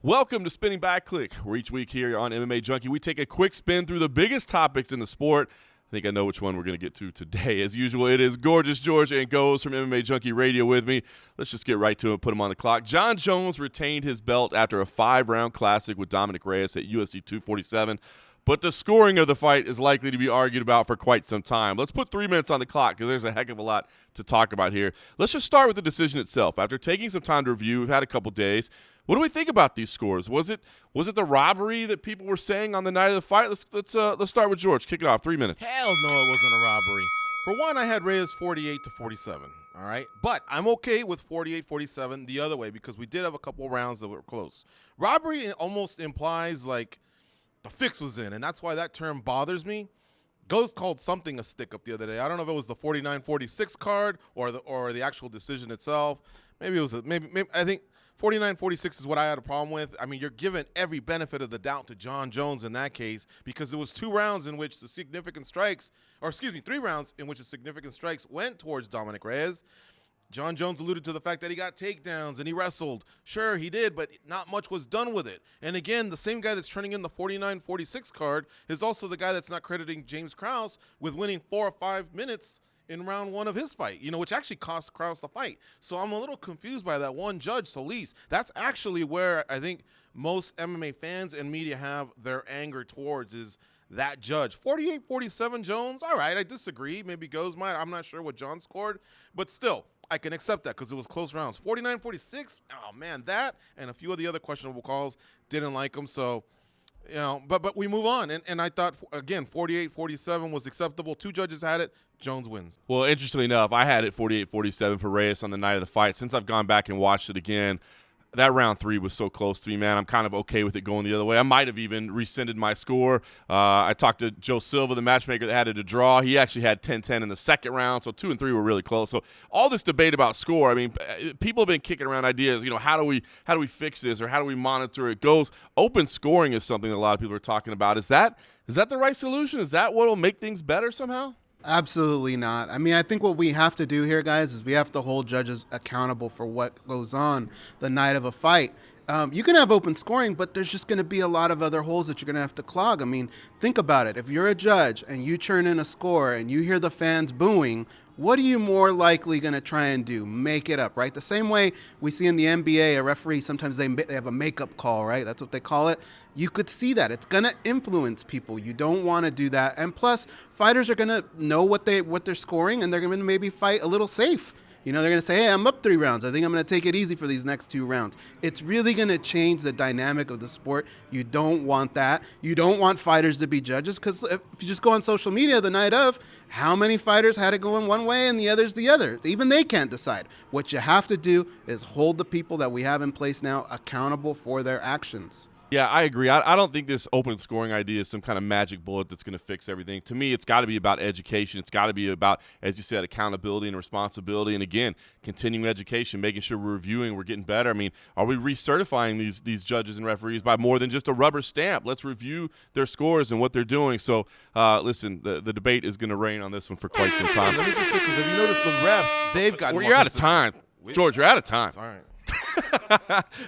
Welcome to Spinning Back Clique, where each week here on MMA Junkie, we take a quick spin through the biggest topics in the sport. I think I know which one we're going to get to today. As usual, it is gorgeous George and Goze from MMA Junkie Radio with me. Let's just get right to it, put him on the clock. Jon Jones retained his belt after a 5-round classic with Dominick Reyes at UFC 247. But the scoring of the fight is likely to be argued about for quite some time. Let's put 3 minutes on the clock because there's a heck of a lot to talk about here. Let's just start with the decision itself. After taking some time to review, we've had a couple days. What do we think about these scores? Was it the robbery that people were saying on the night of the fight? Let's start with George. Kick it off. 3 minutes. Hell no, it wasn't a robbery. For one, I had Reyes 48-47. All right, but I'm okay with 48-47 the other way because we did have a couple rounds that were close. Robbery almost implies like the fix was in, and that's why that term bothers me. Goze called something a stick-up the other day. I don't know if it was the 49-46 card or the actual decision itself. Maybe it was maybe I think 49-46 is what I had a problem with. I mean, you're giving every benefit of the doubt to Jon Jones in that case because there was 2 rounds in which the significant strikes, or excuse me, 3 rounds in which the significant strikes went towards Dominick Reyes. Jon Jones alluded to the fact that he got takedowns and he wrestled. Sure, he did, but not much was done with it. And again, the same guy that's turning in the 49-46 card is also the guy that's not crediting James Krause with winning 4 or 5 minutes in round 1 of his fight, which actually cost Krause the fight. So I'm a little confused by that one judge, Solis. That's actually where I think most MMA fans and media have their anger towards is that judge. 48-47 Jones, all right, I disagree. Maybe Goze might. I'm not sure what Jon scored, but still, I can accept that because it was close rounds. 49-46, oh, man, that and a few of the other questionable calls, didn't like them. So, but we move on. And I thought, again, 48-47 was acceptable. 2 judges had it. Jones wins. Well, interestingly enough, I had it 48-47 for Reyes on the night of the fight. Since I've gone back and watched it again, that round 3 was so close to me, man. I'm kind of okay with it going the other way. I might have even rescinded my score. I talked to Joe Silva, the matchmaker that had it a draw. He actually had 10-10 in the second round, so 2 and 3 were really close. So all this debate about score, I mean, people have been kicking around ideas, how do we fix this or how do we monitor it? Open scoring is something that a lot of people are talking about. Is that the right solution? Is that what will make things better somehow? Absolutely not. I mean, I think what we have to do here, guys, is we have to hold judges accountable for what goes on the night of a fight. You can have open scoring, but there's just going to be a lot of other holes that you're going to have to clog. I mean, think about it. If you're a judge and you turn in a score and you hear the fans booing, what are you more likely going to try and do? Make it up, right? The same way we see in the NBA, a referee, sometimes they have a makeup call, right? That's what they call it. You could see that. It's going to influence people. You don't want to do that. And plus, fighters are going to know what they're scoring, and they're going to maybe fight a little safe. They're going to say, hey, I'm up 3 rounds. I think I'm going to take it easy for these next 2 rounds. It's really going to change the dynamic of the sport. You don't want that. You don't want fighters to be judges because if you just go on social media the night of, how many fighters had it going one way and the others the other? Even they can't decide. What you have to do is hold the people that we have in place now accountable for their actions. Yeah, I agree. I don't think this open scoring idea is some kind of magic bullet that's going to fix everything. To me, it's got to be about education. It's got to be about, as you said, accountability and responsibility. And again, continuing education, making sure we're reviewing, we're getting better. I mean, are we recertifying these judges and referees by more than just a rubber stamp? Let's review their scores and what they're doing. So, listen, the debate is going to reign on this one for quite some time. Let me just say, because if you notice the refs, they've got. Well, you're out of time. George, you're out of time. All right.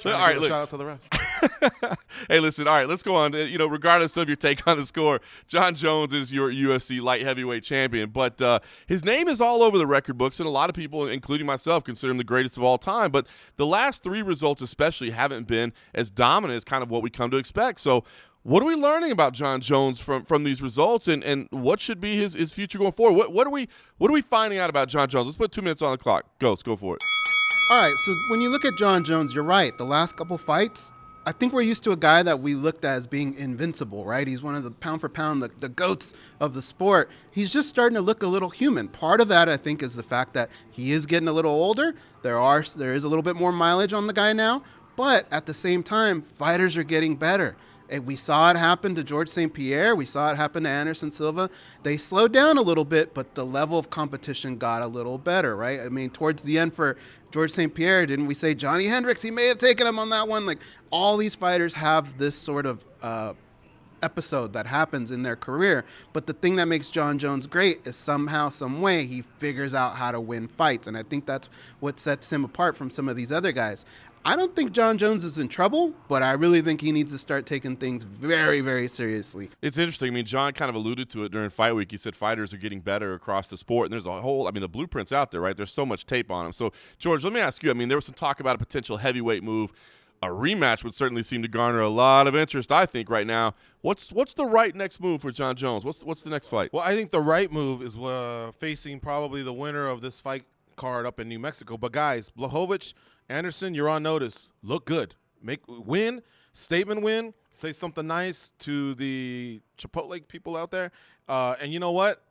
All right, look. Shout out to the refs. Hey, listen, all right, let's go on. Regardless of your take on the score, Jon Jones is your UFC light heavyweight champion, but his name is all over the record books, and a lot of people, including myself, consider him the greatest of all time, but the last 3 results especially haven't been as dominant as kind of what we come to expect. So what are we learning about Jon Jones from these results, and what should be his future going forward? What are we finding out about Jon Jones? Let's put 2 minutes on the clock. Go for it. All right, so when you look at Jon Jones, you're right. The last couple fights, I think we're used to a guy that we looked at as being invincible, right? He's one of the pound for pound, the GOATs of the sport. He's just starting to look a little human. Part of that, I think, is the fact that he is getting a little older. There is a little bit more mileage on the guy now, but at the same time, fighters are getting better. And we saw it happen to George St. Pierre. We saw it happen to Anderson Silva. They slowed down a little bit, but the level of competition got a little better, right? I mean, towards the end for George St. Pierre, didn't we say Johnny Hendricks? He may have taken him on that one. Like, all these fighters have this sort of episode that happens in their career. But the thing that makes Jon Jones great is somehow, some way, he figures out how to win fights. And I think that's what sets him apart from some of these other guys. I don't think John Jones is in trouble, but I really think he needs to start taking things very, very seriously. It's interesting. I mean, John kind of alluded to it during fight week. He said fighters are getting better across the sport, and there's a whole, I mean, the blueprint's out there, right? There's so much tape on them. So, George, let me ask you, I mean, there was some talk about a potential heavyweight move. A rematch would certainly seem to garner a lot of interest, I think, right now. What's the right next move for John Jones? What's the next fight? Well, I think the right move is facing probably the winner of this fight card up in New Mexico. But, guys, Blachowicz, Anderson, you're on notice. Look good. Win, statement win, say something nice to the Chipotle people out there. And you know what?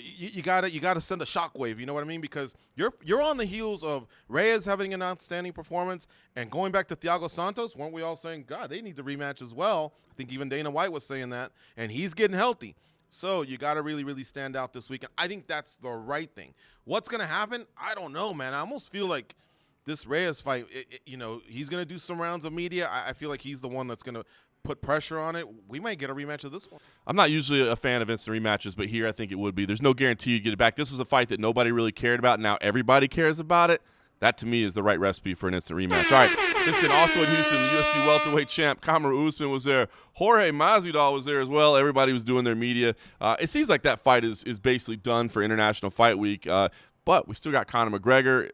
You gotta send a shockwave. You know what I mean? Because you're on the heels of Reyes having an outstanding performance and going back to Thiago Santos. Weren't we all saying, God, they need to rematch as well? I think even Dana White was saying that, and he's getting healthy. So you got to really, really stand out this weekend. I think that's the right thing. What's gonna happen? I don't know, man. I almost feel like this Reyes fight, he's going to do some rounds of media. I feel like he's the one that's going to put pressure on it. We might get a rematch of this one. I'm not usually a fan of instant rematches, but here I think it would be. There's no guarantee you get it back. This was a fight that nobody really cared about. Now everybody cares about it. That, to me, is the right recipe for an instant rematch. All right, listen, also in Houston, the UFC welterweight champ, Kamaru Usman, was there. Jorge Masvidal was there as well. Everybody was doing their media. It seems like that fight is basically done for International Fight Week, but we still got Conor McGregor,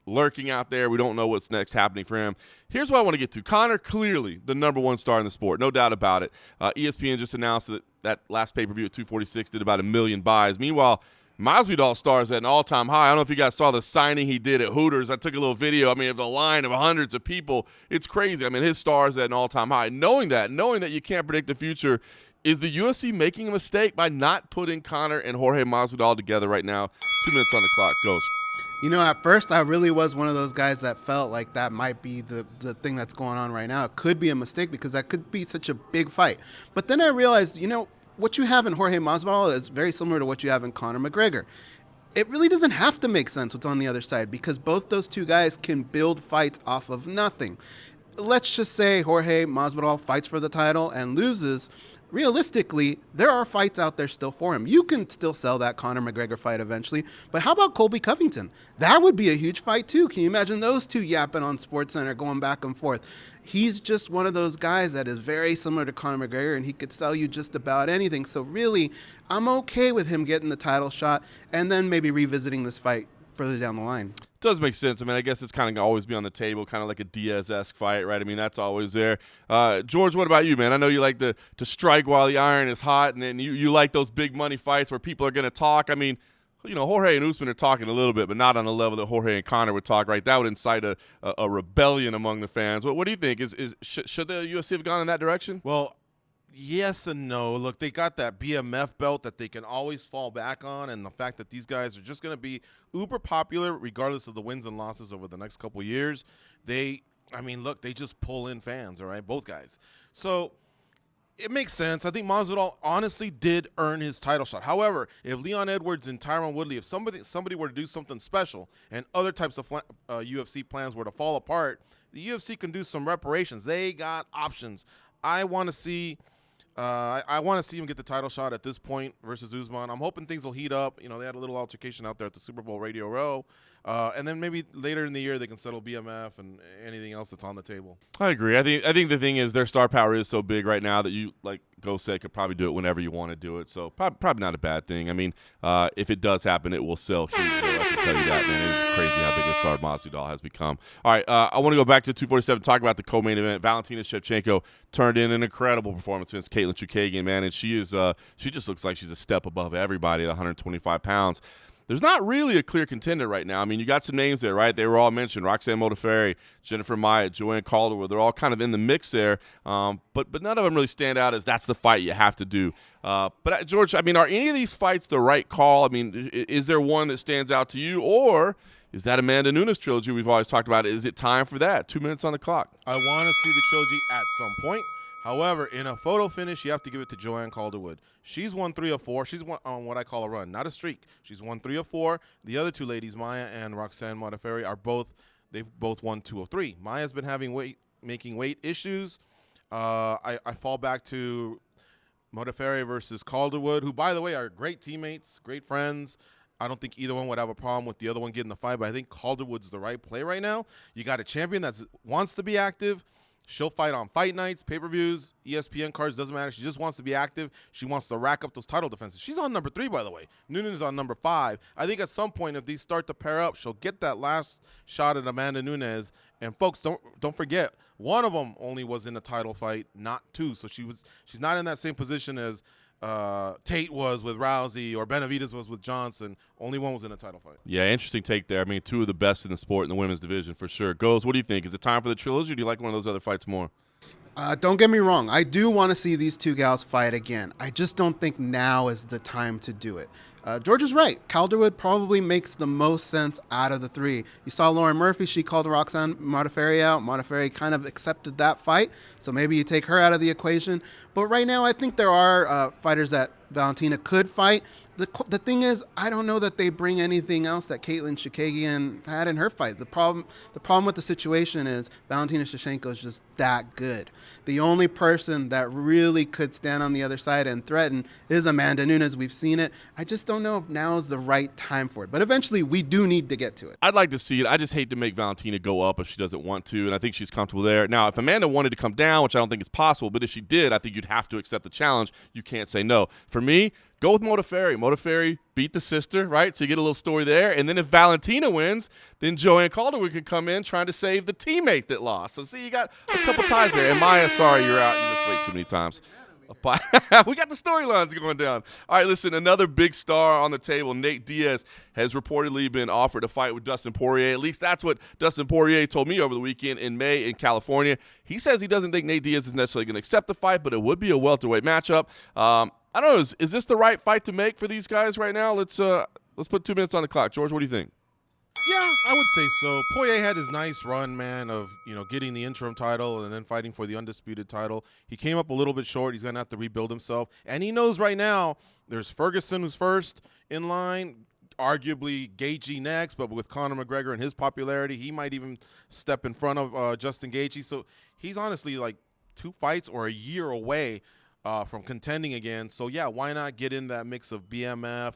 lurking out there. We don't know what's next happening for him. Here's what I want to get to. Conor, clearly the number one star in the sport, no doubt about it. ESPN just announced that last pay-per-view at 246 did about 1 million buys. Meanwhile, Masvidal stars at an all-time high. I don't know if you guys saw the signing he did at Hooters. I took a little video. I mean, of the line of hundreds of people. It's crazy. I mean, his stars at an all-time high. Knowing that you can't predict the future, is the UFC making a mistake by not putting Conor and Jorge Masvidal together right now? 2 minutes on the clock. Goes. At first I really was one of those guys that felt like that might be the thing that's going on right now. It could be a mistake because that could be such a big fight. But then I realized, what you have in Jorge Masvidal is very similar to what you have in Conor McGregor. It really doesn't have to make sense what's on the other side because both those two guys can build fights off of nothing. Let's just say Jorge Masvidal fights for the title and loses. Realistically, there are fights out there still for him. You can still sell that Conor McGregor fight eventually, but how about Colby Covington? That would be a huge fight too. Can you imagine those two yapping on SportsCenter going back and forth? He's just one of those guys that is very similar to Conor McGregor, and he could sell you just about anything. So really, I'm okay with him getting the title shot and then maybe revisiting this fight further down the line. Does make sense. I mean, I guess it's kind of always be on the table, kind of like a Diaz-esque fight, right? I mean, that's always there. George, what about you, man? I know you like to strike while the iron is hot, and then you like those big money fights where people are going to talk. I mean, Jorge and Usman are talking a little bit, but not on the level that Jorge and Conor would talk, right? That would incite a rebellion among the fans. What do you think? Should the UFC have gone in that direction? Well, yes and no. Look, they got that BMF belt that they can always fall back on, and the fact that these guys are just going to be uber popular regardless of the wins and losses over the next couple of years. They just pull in fans, all right, both guys. So it makes sense. I think Masvidal honestly did earn his title shot. However, if Leon Edwards and Tyron Woodley, if somebody were to do something special and other types of UFC plans were to fall apart, the UFC can do some reparations. They got options. I want to see him get the title shot at this point versus Usman. I'm hoping things will heat up. They had a little altercation out there at the Super Bowl Radio Row. And then maybe later in the year they can settle BMF and anything else that's on the table. I agree. I think the thing is their star power is so big right now that you, like Go said, could probably do it whenever you want to do it. So probably not a bad thing. I mean, if it does happen, it will sell huge. I can tell you that, man. It is crazy how big a star Masvidal has become. All right, I want to go back to 247, talk about the co-main event. Valentina Shevchenko turned in an incredible performance against Caitlin Chukagian, man, and she just looks like she's a step above everybody at 125 pounds. There's not really a clear contender right now. I mean, you got some names there, right? They were all mentioned. Roxanne Modafferi, Jennifer Maia, Joanne Calderwood. They're all kind of in the mix there. But none of them really stand out as that's the fight you have to do. But, George, I mean, are any of these fights the right call? I mean, is there one that stands out to you? Or is that Amanda Nunes trilogy we've always talked about? Is it time for that? 2 minutes on the clock. I want to see the trilogy at some point. However, in a photo finish, you have to give it to Joanne Calderwood. She's won 3 of 4. She's won on what I call a run, not a streak. She's won 3 of 4. The other two ladies, Maia and Roxanne Modafferi, they've both won 2 of 3. Maia's been making weight issues. I fall back to Modafferi versus Calderwood, who, by the way, are great teammates, great friends. I don't think either one would have a problem with the other one getting the fight, but I think Calderwood's the right play right now. You got a champion that wants to be active. She'll fight on fight nights, pay-per-views, ESPN cards, doesn't matter. She just wants to be active. She wants to rack up those title defenses. She's on number 3, by the way. Noonan is on number 5. I think at some point, if these start to pair up, she'll get that last shot at Amanda Nunes. And folks, don't forget, one of them only was in a title fight, not 2. So she's not in that same position as Tate was with Rousey or Benavidez was with Johnson. Only one was in a title fight. Yeah, interesting take there. I mean, 2 of the best in the sport in the women's division for sure. Goze, what do you think? Is it time for the trilogy, or do you like one of those other fights more? Don't get me wrong. I do want to see these 2 gals fight again. I just don't think now is the time to do it. George is right. Calderwood probably makes the most sense out of the 3. You saw Lauren Murphy. She called Roxanne Modafferi out. Modafferi kind of accepted that fight, so maybe you take her out of the equation. But right now, I think there are fighters that Valentina could fight. The thing is, I don't know that they bring anything else that Caitlin Chikagian had in her fight. The problem with the situation is Valentina Shevchenko is just that good. The only person that really could stand on the other side and threaten is Amanda Nunes. We've seen it. I just don't know if now is the right time for it. But eventually, we do need to get to it. I'd like to see it. I just hate to make Valentina go up if she doesn't want to, and I think she's comfortable there. Now, if Amanda wanted to come down, which I don't think is possible, but if she did, I think you'd have to accept the challenge. You can't say no. For me, go with Modafferi. Modafferi beat the sister, right? So you get a little story there. And then if Valentina wins, then Joanne Calderwood can come in trying to save the teammate that lost. So see, you got a couple ties there. And Maya, sorry, you're out. You missed way too many times. We got the storylines going down. All right, listen, another big star on the table, Nate Diaz, has reportedly been offered a fight with Dustin Poirier. At least that's what Dustin Poirier told me over the weekend in May in California. He says he doesn't think Nate Diaz is necessarily going to accept the fight, but it would be a welterweight matchup. I don't know. Is this the right fight to make for these guys right now? Let's put 2 minutes on the clock. George, what do you think? Yeah, I would say so. Poirier had his nice run, man, of getting the interim title and then fighting for the undisputed title. He came up a little bit short. He's going to have to rebuild himself. And he knows right now there's Ferguson, who's first in line, arguably Gaethje next, but with Conor McGregor and his popularity, he might even step in front of Justin Gaethje. So he's honestly like 2 fights or a year away from contending again. So, yeah, why not get in that mix of BMF,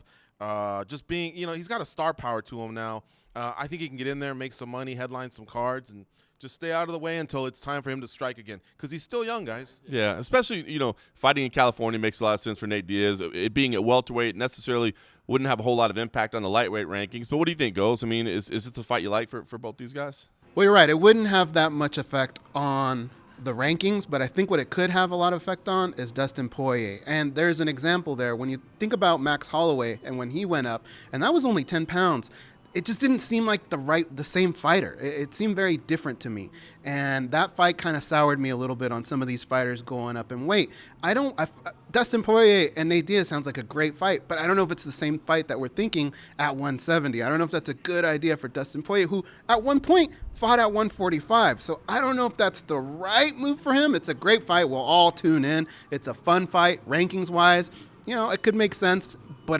just being, he's got a star power to him now. I think he can get in there, make some money, headline some cards, and just stay out of the way until it's time for him to strike again, because he's still young, guys. Yeah, especially, fighting in California makes a lot of sense for Nate Diaz. It being at welterweight necessarily wouldn't have a whole lot of impact on the lightweight rankings. But what do you think, Goze? I mean, is it the fight you like for both these guys? Well, you're right. It wouldn't have that much effect on the rankings, but I think what it could have a lot of effect on is Dustin Poirier. And there's an example there. When you think about Max Holloway and when he went up, and that was only 10 pounds, it just didn't seem like the same fighter. It seemed very different to me. And that fight kind of soured me a little bit on some of these fighters going up in weight. Dustin Poirier and Nate Diaz sounds like a great fight, but I don't know if it's the same fight that we're thinking at 170. I don't know if that's a good idea for Dustin Poirier, who at one point fought at 145. So I don't know if that's the right move for him. It's a great fight. We'll all tune in. It's a fun fight, rankings-wise. It could make sense, but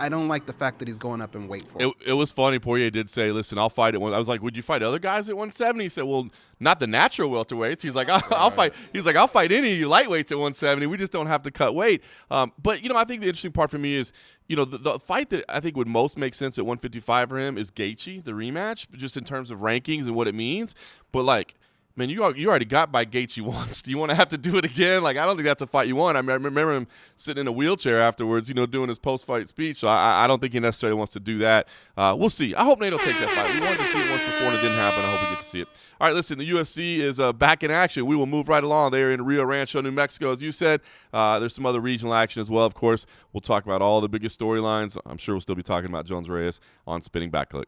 I don't like the fact that he's going up in weight for it. It was funny. Poirier did say, listen, I'll fight at one. I was like, would you fight other guys at 170? He said, well, not the natural welterweights. He's like, I'll fight. He's like, I'll fight any of you lightweights at 170. We just don't have to cut weight. But, I think the interesting part for me is, the fight that I think would most make sense at 155 for him is Gaethje, the rematch, just in terms of rankings and what it means. But, man, you already got by Gaethje once. Do you want to have to do it again? I don't think that's a fight you want. I remember him sitting in a wheelchair afterwards, doing his post-fight speech. So I don't think he necessarily wants to do that. We'll see. I hope Nate will take that fight. We wanted to see it once before and it didn't happen. I hope we get to see it. All right, listen, the UFC is back in action. We will move right along. They're in Rio Rancho, New Mexico, as you said. There's some other regional action as well, of course. We'll talk about all the biggest storylines. I'm sure we'll still be talking about Jones Reyes on Spinning Back Click.